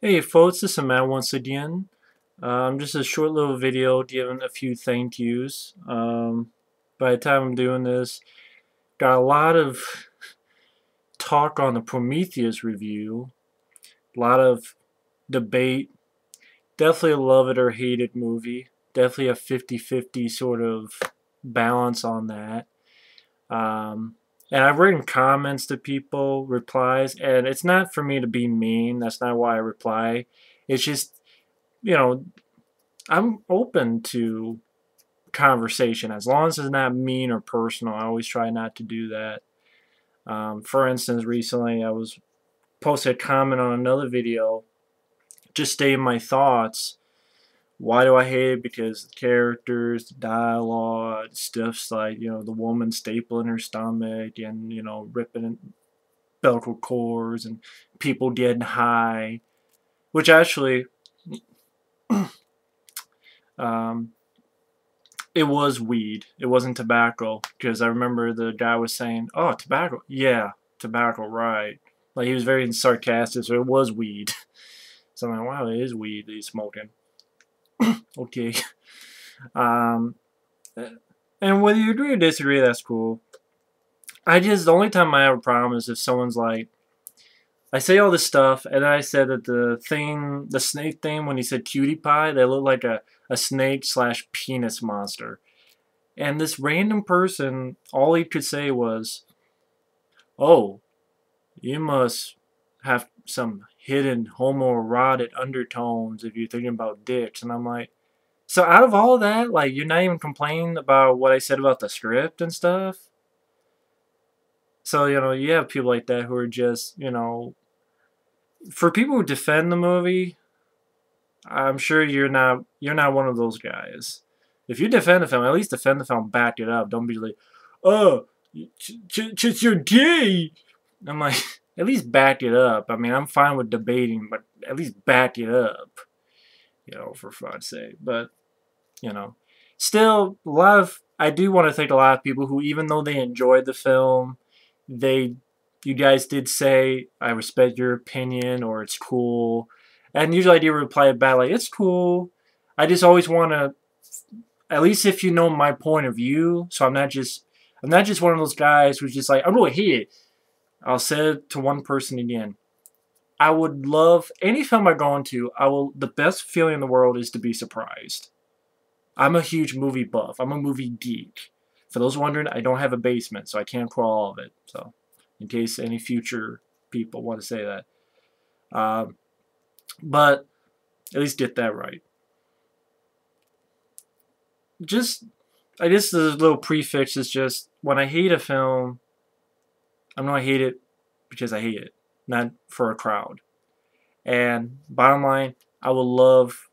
Hey folks, this is Matt once again. Just a short little video giving a few thank yous. By the time I'm doing this, got a lot of talk on the Prometheus review, a lot of debate. Definitely a love it or hate it movie. Definitely a 50-50 sort of balance on that. Um, and I've written comments to people, replies, and it's not for me to be mean. That's not why I reply. It's just, you know, I'm open to conversation as long as it's not mean or personal. I always try not to do that. For instance, recently I was posted a comment on another video just stating my thoughts. Why do I hate it? Because the characters, the dialogue, stuff's like, the woman stapling her stomach and, ripping umbilical cords and people getting high. Which actually, um, it was weed. It wasn't tobacco. Because I remember the guy was saying, oh, tobacco. Yeah, tobacco, right. Like, he was very sarcastic, so it was weed. So I'm like, wow, it is weed that he's smoking. Okay. Um, and whether you agree or disagree, that's cool. The only time I have a problem is if someone's like, I say all this stuff, and I said that the snake thing, when he said cutie pie, they looked like a snake slash penis monster. And this random person, all he could say was, oh, you must have some hidden homoerotic undertones if you're thinking about dicks. And I'm like, so out of all that, like, you're not even complaining about what I said about the script and stuff? So, you have people like that who are just, for people who defend the movie, I'm sure you're not one of those guys. If you defend the film, at least defend the film, back it up. Don't be like, oh, you're gay. I'm like, at least back it up. I mean, I'm fine with debating, but at least back it up. For God's sake. But still, I do want to thank a lot of people who, even though they enjoyed the film, you guys did say, I respect your opinion, or it's cool. And usually I do reply back like, it's cool. I just always want to, at least if you know my point of view, so I'm not just one of those guys who's just like, I'm going to hate it. I'll say it to one person again. I would love, any film I go into, the best feeling in the world is to be surprised. I'm a huge movie buff. I'm a movie geek. For those wondering, I don't have a basement, so I can't crawl all of it. So, in case any future people want to say that. But, at least get that right. I guess the little prefix is just, when I hate a film, I'm going to hate it because I hate it, not for a crowd. And, bottom line, I would love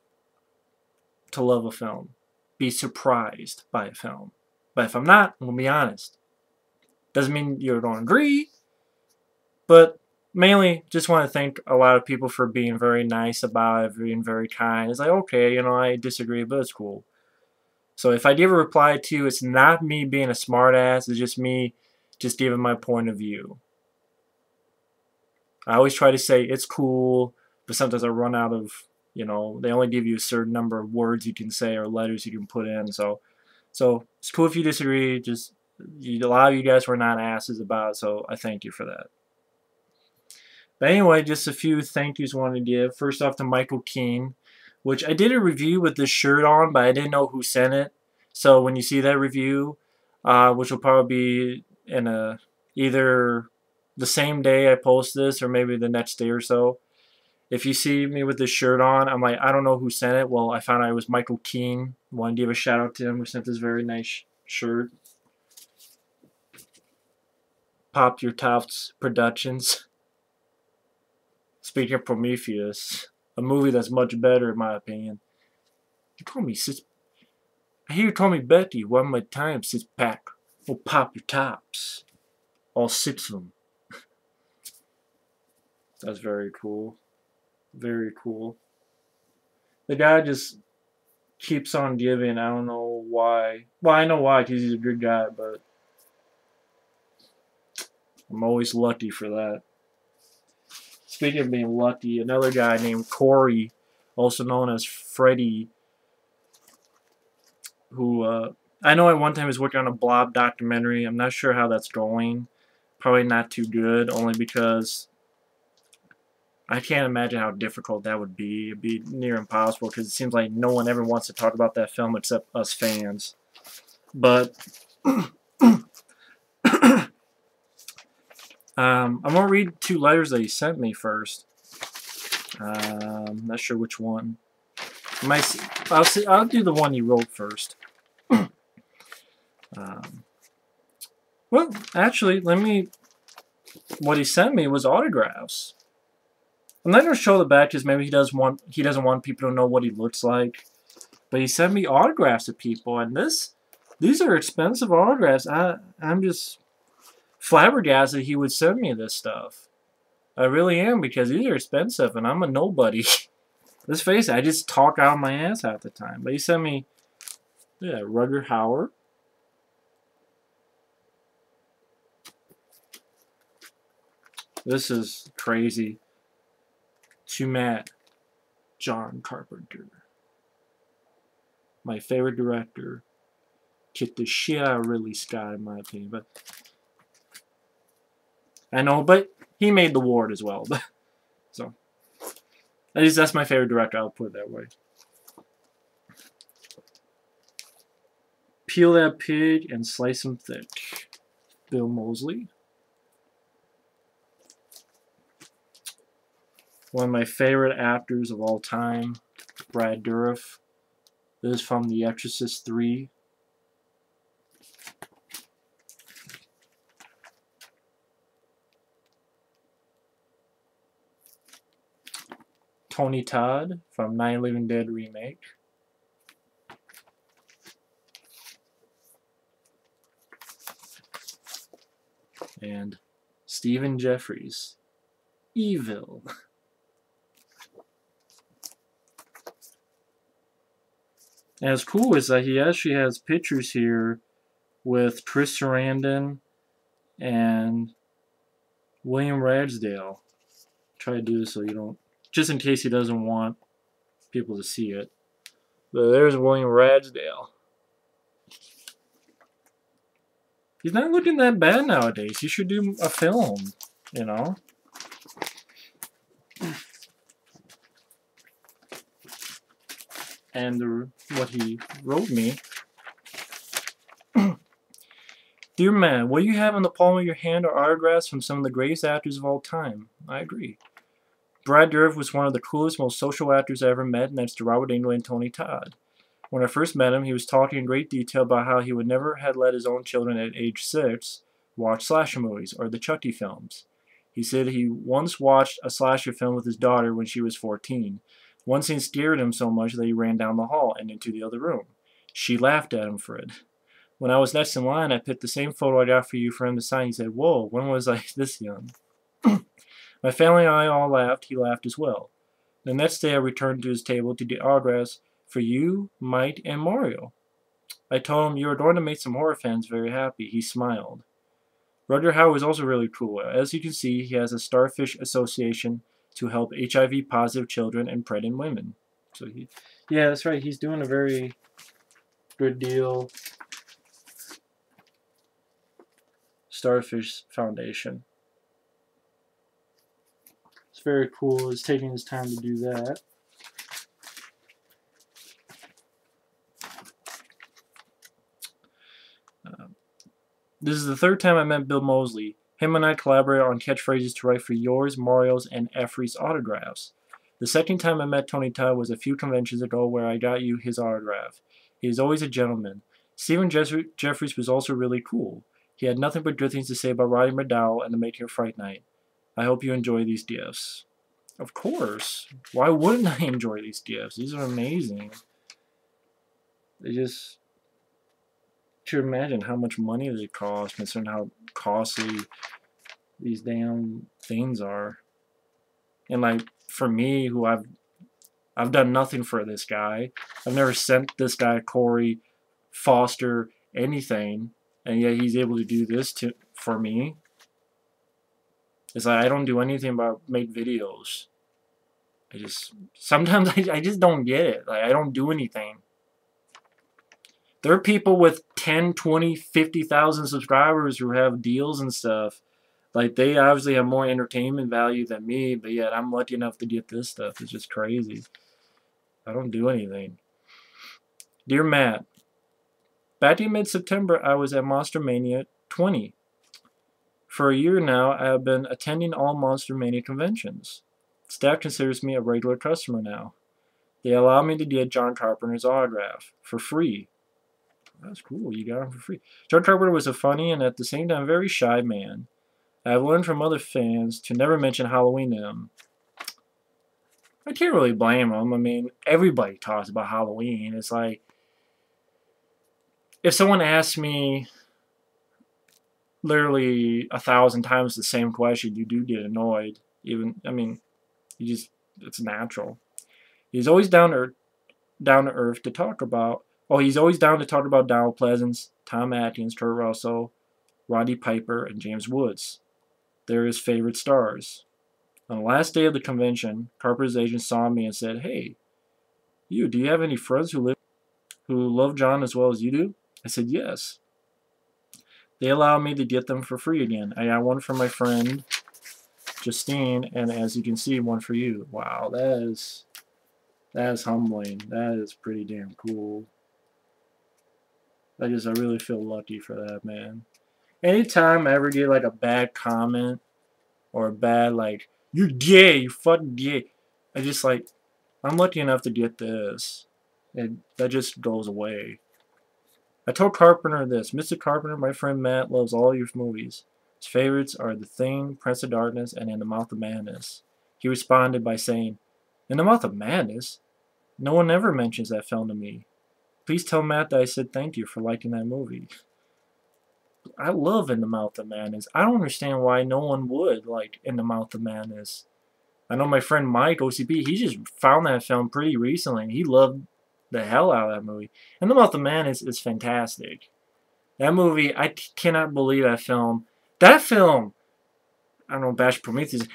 to love a film. Be surprised by a film. But if I'm not, I'm going to be honest. Doesn't mean you don't agree, but mainly just want to thank a lot of people for being very nice about it, being very kind. It's like, okay, I disagree, but it's cool. So if I give a reply to you, it's not me being a smartass, it's just me just giving my point of view. I always try to say it's cool, but sometimes I run out of, they only give you a certain number of words you can say or letters you can put in. So it's cool if you disagree. Just a lot of you guys were not asses about it, so I thank you for that. But anyway, just a few thank yous I wanted to give. First off to Michael Keane, which I did a review with this shirt on, but I didn't know who sent it. So when you see that review, which will probably be in either the same day I post this or maybe the next day or so, if you see me with this shirt on, I'm like, I don't know who sent it. Well, I found out it was Michael Keane. I want to give a shout out to him who sent this very nice shirt. Pop Your Tufts Productions. Speaking of Prometheus, a movie that's much better in my opinion. You call me sis. I hear you call me Becky one more time, sis pack. We'll pop your tops. All six of them. That's very cool. Very cool. The guy just keeps on giving. I don't know why. Well, I know why, because he's a good guy, but I'm always lucky for that. speaking of being lucky, another guy named Corey, also known as Freddie, who I know at one time was working on a Blob documentary. I'm not sure how that's going. Probably not too good, only because I can't imagine how difficult that would be. It'd be near impossible because it seems like no one ever wants to talk about that film except us fans. But I'm going to read 2 letters that he sent me first. Not sure which one. I'll do the one he wrote first. Well, actually, what he sent me was autographs. I'm not going to show the back because maybe he doesn't want people to know what he looks like. But he sent me autographs to people, and these are expensive autographs. I'm just flabbergasted he would send me this stuff. I really am, because these are expensive, and I'm a nobody. Let's face it, I just talk out of my ass half the time. But he sent me, yeah, Rutger Hauer. This is crazy. To Matt, John Carpenter. My favorite director. Kicked the shit out of Ridley Scott, in my opinion. But I know, but he made The Ward as well. So, at least that's my favorite director, I'll put it that way. Peel that pig and slice him thick. Bill Moseley. One of my favorite actors of all time, Brad Dourif. This is from The Exorcist 3. Tony Todd from Night of the Living Dead remake. And Stephen Jeffries, Evil. And what's cool is that he actually has pictures here with Chris Sarandon and William Ragsdale. Try to do this so you don't, just in case he doesn't want people to see it. But there's William Ragsdale. He's not looking that bad nowadays. He should do a film, you know? And what he wrote me. Dear man, what you have in the palm of your hand are autographs from some of the greatest actors of all time. I agree. Brad Dourif was one of the coolest, most social actors I ever met, next to Robert Englund and Tony Todd. When I first met him, he was talking in great detail about how he would never have let his own children at age 6 watch slasher movies or the Chucky films. He said he once watched a slasher film with his daughter when she was 14. One scene scared him so much that he ran down the hall and into the other room. She laughed at him for it. When I was next in line, I picked the same photo I got for you for him to sign. He said, "Whoa, when was I this young?" My family and I all laughed. He laughed as well. The next day, I returned to his table to get autographs for you, Mike, and Mario. I told him, "You are going to make some horror fans very happy." He smiled. Rutger Hauer is also really cool. As you can see, he has a Starfish Association to help HIV-positive children and pregnant women. So yeah, that's right. He's doing a very good deal. Starfish Foundation. It's very cool. He's taking his time to do that. This is the third time I met Bill Moseley. Him and I collaborated on catchphrases to write for yours, Mario's, and Effrey's autographs. The second time I met Tony Todd was a few conventions ago where I got you his autograph. He is always a gentleman. Stephen Jeffries was also really cool. He had nothing but good things to say about Roddy McDowall and the making of Fright Night. I hope you enjoy these gifts. Of course. Why wouldn't I enjoy these gifts? These are amazing. They just... You can imagine how much money they cost, considering how costly these damn things are. And like, for me, who I've done nothing for this guy. I've never sent this guy, Corey Foster, anything. And yet he's able to do this for me. It's like I don't do anything but make videos. Sometimes I just don't get it. Like, I don't do anything. There are people with 10, 20, 50,000 subscribers who have deals and stuff. Like, they obviously have more entertainment value than me, but yet I'm lucky enough to get this stuff. It's just crazy. I don't do anything. Dear Matt, back in mid-September, I was at Monster Mania 20. For a year now, I have been attending all Monster Mania conventions. Staff considers me a regular customer now. They allow me to get John Carpenter's autograph for free. That's cool, you got him for free. John Carpenter was a funny and at the same time very shy man. I have learned from other fans to never mention Halloween to him. I can't really blame him. I mean, everybody talks about Halloween. It's like, if someone asks me literally 1,000 times the same question, you do get annoyed. I mean, it's natural. He's always down to earth to talk about. Oh, he's always down to talk about Donald Pleasance, Tom Atkins, Kurt Russell, Roddy Piper, and James Woods. They're his favorite stars. On the last day of the convention, Carpenter's agent saw me and said, "Hey, do you have any friends who love John as well as you do?" I said, "Yes." They allowed me to get them for free again. I got one for my friend, Justine, and as you can see, one for you. Wow, that is humbling. That is pretty damn cool. I really feel lucky for that, man. Anytime I ever get like a bad comment or a bad like, "You're gay, you fucking gay," I'm lucky enough to get this. And that just goes away. I told Carpenter this. "Mr. Carpenter, my friend Matt loves all your movies. His favorites are The Thing, Prince of Darkness, and In the Mouth of Madness." He responded by saying, "In the Mouth of Madness? No one ever mentions that film to me. Please tell Matt that I said thank you for liking that movie." I love In the Mouth of Madness. I don't understand why no one would like In the Mouth of Madness. I know my friend Mike, OCP, he just found that film pretty recently, and he loved the hell out of that movie. In the Mouth of Madness is fantastic. That movie, I cannot believe that film. That film, I don't know, Bash Prometheus.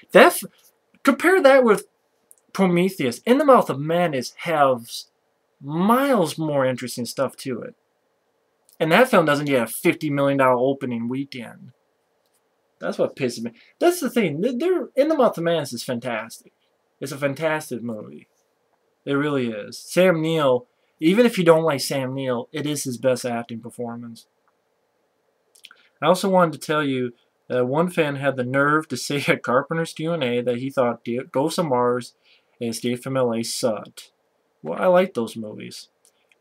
Compare that with Prometheus. In the Mouth of Madness has miles more interesting stuff to it. And that film doesn't get a $50 million opening weekend. That's what pisses me. That's the thing. In the Mouth of Madness is fantastic. It's a fantastic movie. It really is. Sam Neill, even if you don't like Sam Neill, it is his best acting performance. I also wanted to tell you that one fan had the nerve to say at Carpenter's Q&A that he thought Ghosts of Mars and Escape from LA sucked. Well, I like those movies.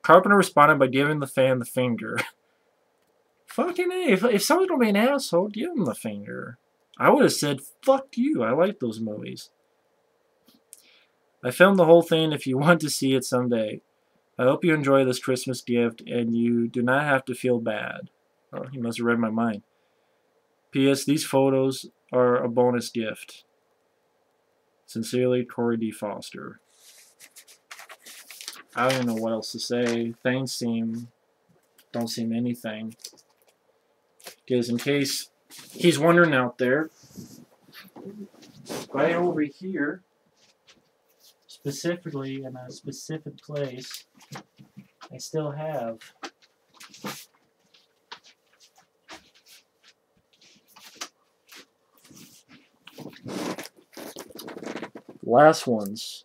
Carpenter responded by giving the fan the finger. Fucking A. If someone's gonna be an asshole, give him the finger. I would have said, "Fuck you. I like those movies." I filmed the whole thing if you want to see it someday. I hope you enjoy this Christmas gift and you do not have to feel bad. Oh, he must have read my mind. P.S. These photos are a bonus gift. Sincerely, Corey D. Foster. I don't even know what else to say. Things don't seem anything. Because in case he's wondering out there, right over here, specifically in a specific place, I still have last ones.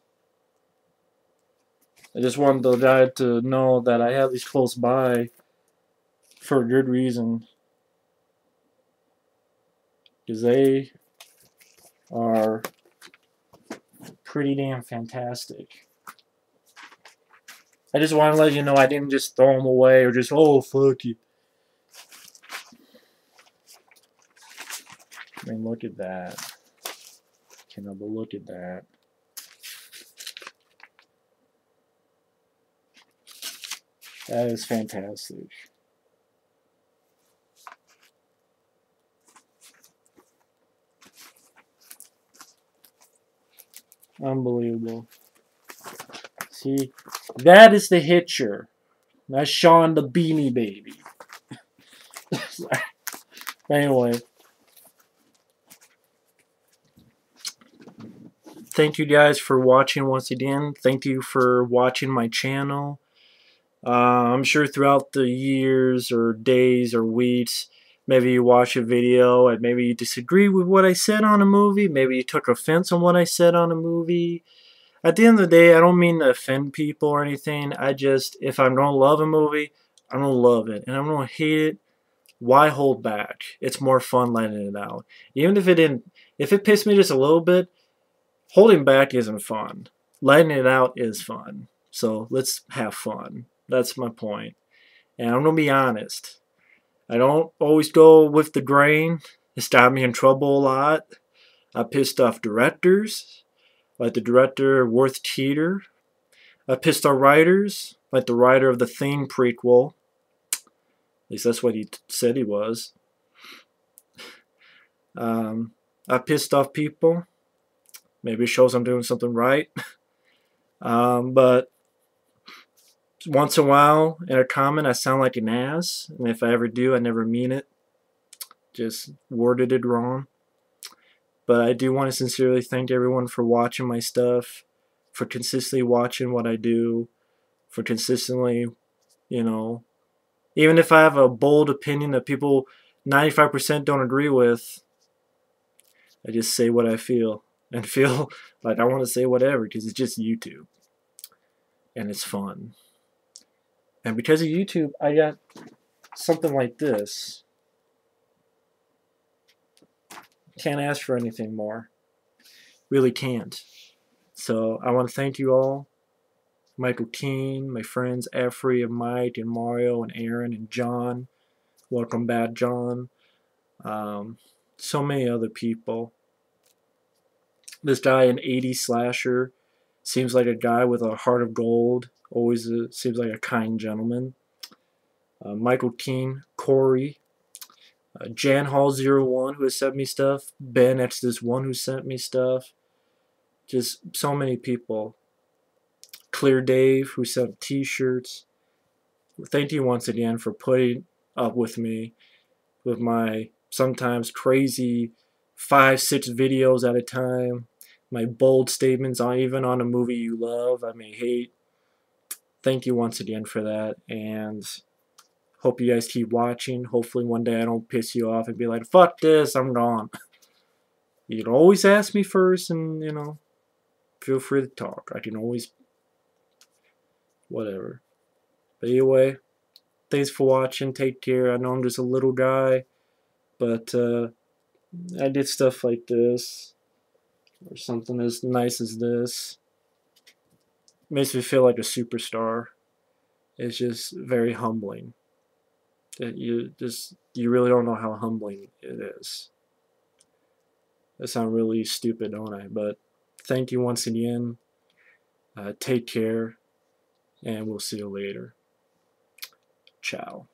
I just wanted the guy to know that I have these close by for a good reason. Because they are pretty damn fantastic. I just want to let you know I didn't just throw them away or just, "Oh, fuck you." I mean, look at that. But look at that. That is fantastic. Unbelievable. See, that is the Hitcher. That's Sean the Beanie Baby. Anyway. thank you guys for watching once again. Thank you for watching my channel. I'm sure throughout the years or days or weeks, maybe you watch a video and maybe you disagree with what I said on a movie. Maybe you took offense on what I said on a movie. At the end of the day, I don't mean to offend people or anything. I just, if I'm going to love a movie, I'm going to love it. And I'm going to hate it. Why hold back? It's more fun letting it out. Even if it pissed me just a little bit, holding back isn't fun. Letting it out is fun. So let's have fun. That's my point. And I'm going to be honest. I don't always go with the grain. It's got me in trouble a lot. I pissed off directors, like the director Worth Teeter. I pissed off writers, like the writer of the Thing prequel. At least that's what he said he was. I pissed off people. Maybe it shows I'm doing something right. But once in a while, in a comment, I sound like an ass. And if I ever do, I never mean it. Just worded it wrong. But I do want to sincerely thank everyone for watching my stuff, for consistently watching what I do, for consistently, you know, even if I have a bold opinion that people 95% don't agree with, I just say what I feel and feel like I want to say whatever because it's just YouTube. And it's fun. And because of YouTube, I got something like this. Can't ask for anything more. Really can't. So I want to thank you all. Michael Keane, my friends Effrey and Mike and Mario and Aaron and John. Welcome back, John. So many other people. This guy, an 80s slasher, seems like a guy with a heart of gold. Always seems like a kind gentleman. Michael Keane, Corey, Jan Hall 01 who has sent me stuff. Ben Exodus1 who sent me stuff. Just so many people. Clear Dave who sent t-shirts. Thank you once again for putting up with me with my sometimes crazy 5-6 videos at a time. My bold statements on even on a movie you love, I may hate. Thank you once again for that, and hope you guys keep watching. Hopefully one day I don't piss you off and be like, fuck this, I'm gone. You can always ask me first and, you know, feel free to talk. I can always, whatever. But anyway, thanks for watching. Take care. I know I'm just a little guy, but I did stuff like this or something as nice as this. Makes me feel like a superstar. It's just very humbling. You really don't know how humbling it is. I sound really stupid, don't I? But thank you once again. Take care, and we'll see you later. Ciao.